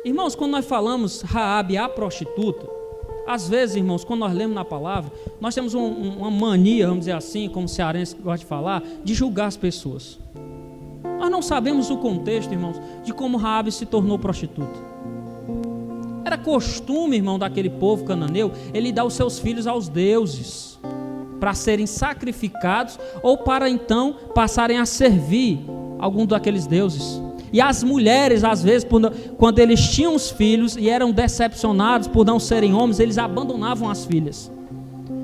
Irmãos, quando nós falamos Raabe a prostituta, às vezes, irmãos, quando nós lemos na palavra, nós temos uma mania, vamos dizer assim, como cearense gosta de falar, de julgar as pessoas. Nós não sabemos o contexto, irmãos, de como Raabe se tornou prostituta. Era costume, irmão, daquele povo cananeu, ele dar os seus filhos aos deuses, para serem sacrificados, ou para então passarem a servir algum daqueles deuses. E as mulheres, às vezes, quando eles tinham os filhos e eram decepcionados por não serem homens, eles abandonavam as filhas.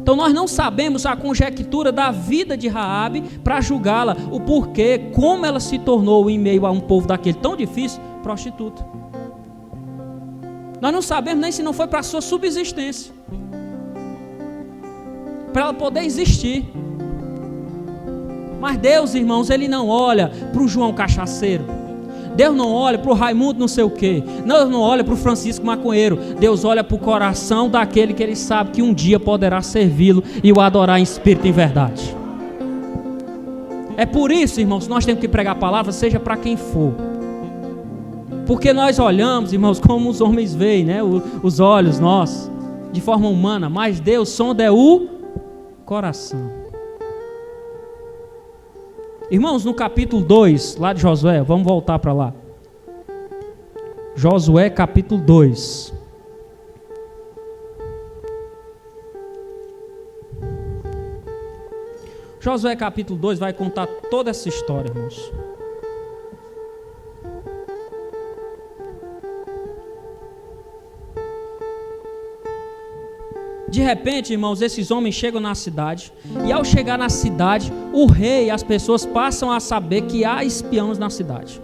Então nós não sabemos a conjectura da vida de Raabe para julgá-la, o porquê, como ela se tornou em meio a um povo daquele tão difícil, prostituta. Nós não sabemos nem se não foi para a sua subsistência, para ela poder existir. Mas Deus, irmãos, Ele não olha para o João cachaceiro, Deus não olha para o Raimundo não sei o quê, Deus não olha para o Francisco maconheiro, Deus olha para o coração daquele que Ele sabe que um dia poderá servi-lo e o adorar em espírito e em verdade. É por isso, irmãos, nós temos que pregar a palavra, seja para quem for, porque nós olhamos, irmãos, como os homens veem, né? Os olhos nossos, de forma humana, mas Deus sonda o coração. Irmãos, no capítulo 2, lá de Josué, vamos voltar para lá. Josué capítulo 2. Josué capítulo 2 vai contar toda essa história, irmãos. De repente, irmãos, esses homens chegam na cidade, e ao chegar na cidade, o rei e as pessoas passam a saber que há espiões na cidade.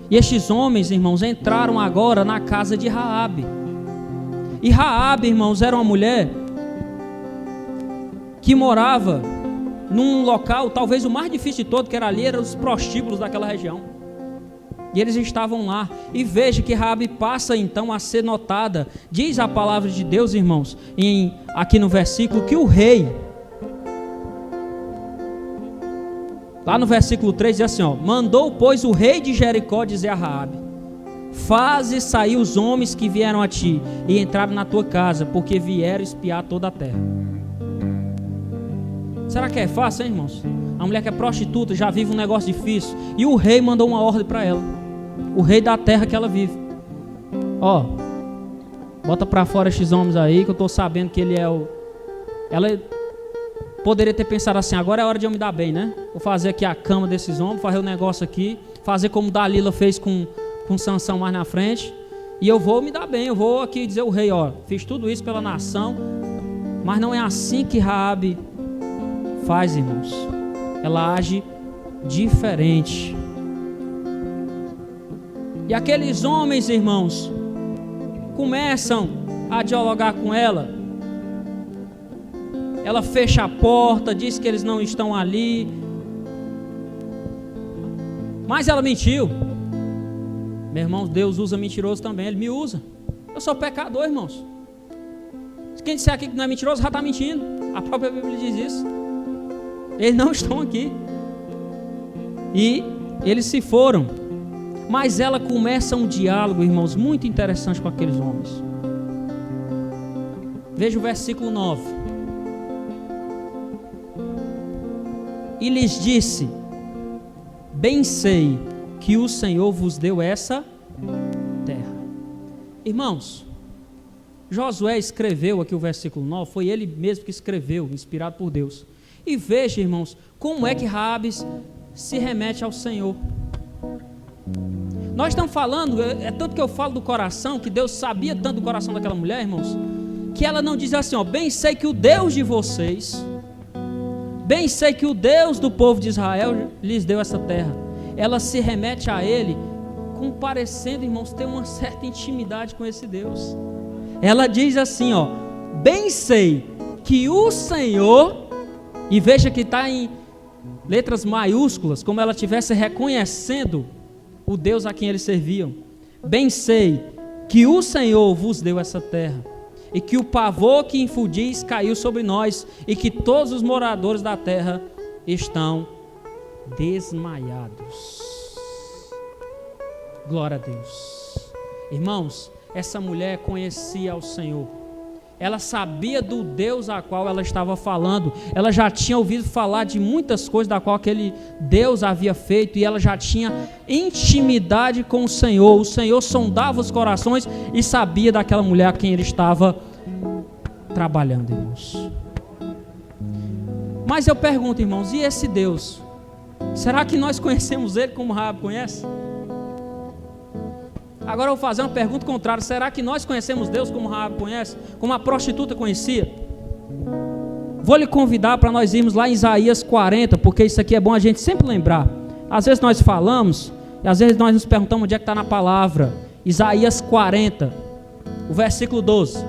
E estes homens, irmãos, entraram agora na casa de Raabe. E Raabe, irmãos, era uma mulher que morava num local, talvez o mais difícil de todo, que era ali, eram os prostíbulos daquela região. E eles estavam lá, e veja que Raabe passa então a ser notada. Diz a palavra de Deus, irmãos, aqui no versículo, que o rei, lá no versículo 3 diz assim, mandou pois o rei de Jericó dizer a Raabe, faze sair os homens que vieram a ti e entraram na tua casa, porque vieram espiar toda a terra. Será que é fácil, hein, irmãos? A mulher que é prostituta já vive um negócio difícil, e o rei mandou uma ordem para ela, o rei da terra que ela vive. Bota para fora esses homens aí, que eu estou sabendo que ele é o... Ela poderia ter pensado assim, agora é hora de eu me dar bem, né? Vou fazer aqui a cama desses homens, fazer o negócio aqui, fazer como Dalila fez com Sansão mais na frente, e eu vou me dar bem, eu vou aqui dizer ao rei, fiz tudo isso pela nação. Mas não é assim que Raabe faz, irmãos. Ela age diferente. E aqueles homens, irmãos, começam a dialogar com ela. Ela fecha a porta, diz que eles não estão ali. Mas ela mentiu. Meu irmão, Deus usa mentiroso também, Ele me usa. Eu sou pecador, irmãos. Quem disser aqui que não é mentiroso, já está mentindo. A própria Bíblia diz isso. Eles não estão aqui. E eles se foram. Mas ela começa um diálogo, irmãos, muito interessante com aqueles homens. Veja o versículo 9. E lhes disse, bem sei que o Senhor vos deu essa terra. Irmãos, Josué escreveu aqui o versículo 9, foi ele mesmo que escreveu, inspirado por Deus. E veja, irmãos, como é que Raabe se remete ao Senhor. Nós estamos falando, é tanto que eu falo do coração, que Deus sabia tanto do coração daquela mulher, irmãos, que ela não diz assim, bem sei que o Deus de vocês, bem sei que o Deus do povo de Israel lhes deu essa terra. Ela se remete a Ele, como parecendo, irmãos, ter uma certa intimidade com esse Deus. Ela diz assim, bem sei que o Senhor, e veja que está em letras maiúsculas, como ela estivesse reconhecendo o Deus a quem eles serviam. Bem sei que o Senhor vos deu essa terra, e que o pavor que infundis caiu sobre nós, e que todos os moradores da terra estão desmaiados. Glória a Deus. Irmãos, essa mulher conhecia o Senhor. Ela sabia do Deus a qual ela estava falando. Ela já tinha ouvido falar de muitas coisas da qual aquele Deus havia feito. E ela já tinha intimidade com o Senhor. O Senhor sondava os corações e sabia daquela mulher a quem ele estava trabalhando, irmãos. Mas eu pergunto, irmãos, e esse Deus? Será que nós conhecemos ele como Raabe conhece? Agora eu vou fazer uma pergunta contrária. Será que nós conhecemos Deus como Raabe conhece? Como a prostituta conhecia? Vou lhe convidar para nós irmos lá em Isaías 40, porque isso aqui é bom a gente sempre lembrar. Às vezes nós falamos, e às vezes nós nos perguntamos onde é que está na palavra. Isaías 40, o versículo 12.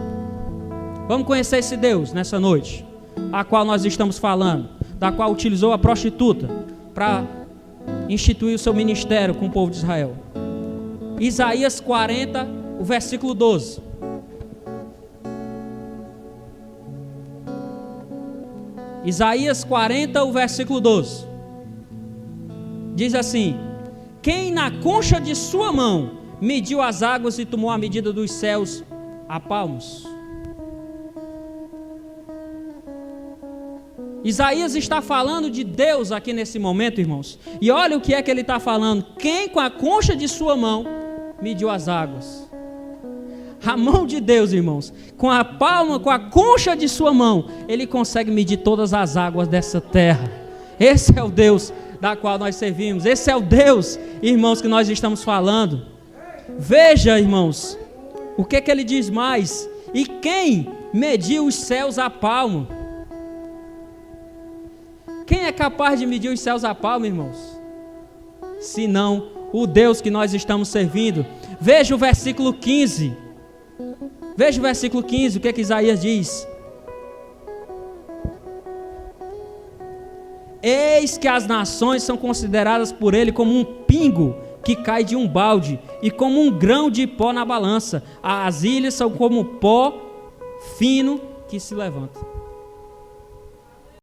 Vamos conhecer esse Deus nessa noite, a qual nós estamos falando, da qual utilizou a prostituta para instituir o seu ministério com o povo de Israel. Isaías 40, o versículo 12. Isaías 40, o versículo 12. Diz assim: quem na concha de sua mão mediu as águas e tomou a medida dos céus a palmos. Isaías está falando de Deus aqui nesse momento, irmãos. E olha o que é que ele está falando. Quem com a concha de sua mão mediu as águas. A mão de Deus, irmãos, com a palma, com a concha de sua mão, ele consegue medir todas as águas dessa terra. Esse é o Deus da qual nós servimos. Esse é o Deus, irmãos, que nós estamos falando. Veja, irmãos, o que que ele diz mais? E quem mediu os céus a palmo? Quem é capaz de medir os céus a palmo, irmãos? Senão o Deus que nós estamos servindo. Veja o versículo 15. Veja o versículo 15, o que é que Isaías diz? Eis que as nações são consideradas por ele como um pingo que cai de um balde e como um grão de pó na balança. As ilhas são como pó fino que se levanta.